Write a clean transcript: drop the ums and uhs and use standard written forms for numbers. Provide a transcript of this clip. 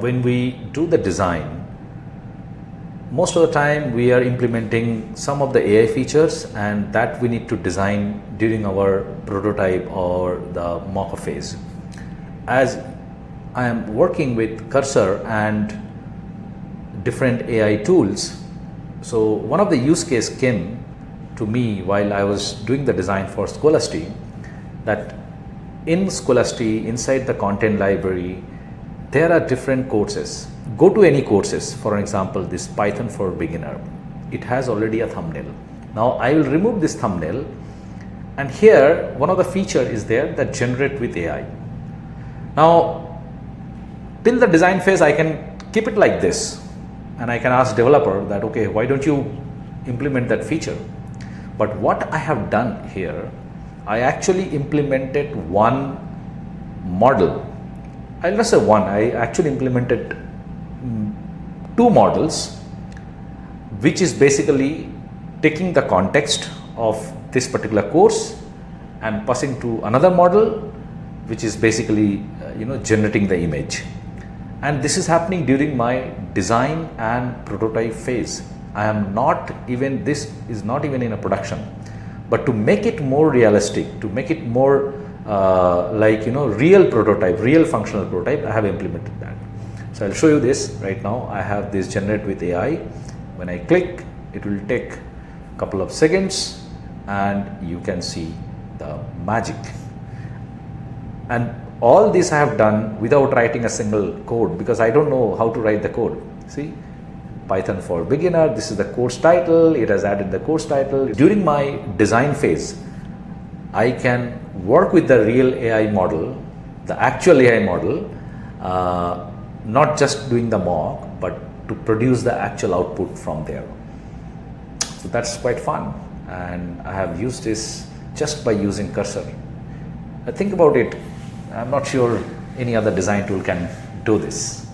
when we do the design, most of the time we are implementing some of the AI features, and that we need to design during our prototype or the mock-up phase. As I am working with Cursor and different AI tools, so one of the use case came to me while I was doing the design for Scholasty, that in Scholasty, inside the content library, there are different courses. Go to any courses, for example, this Python for beginner. It has already a thumbnail. Now I will remove this thumbnail, and here one of the feature is there that generate with AI. Now till the design phase I can keep it like this, and I can ask developer that, okay, why don't you implement that feature? But what I have done here, I actually implemented one model. I'll just say one. I actually implemented two models, which is basically taking the context of this particular course and passing to another model, which is basically generating the image. And this is happening during my design and prototype phase. I am not even, this is not even in a production, but to make it more realistic, to make it more real prototype, real functional prototype, I have implemented that. So I'll show you this right now. I have this generate with AI. When I click, it will take a couple of seconds and you can see the magic. And all this I have done without writing a single code, because I don't know how to write the code. See, Python for beginner, this is the course title, it has added the course title. During my design phase, I can work with the real AI model, the actual AI model, not just doing the mock, but to produce the actual output from there. So that's quite fun, and I have used this just by using Cursor. Think about it, I'm not sure any other design tool can do this.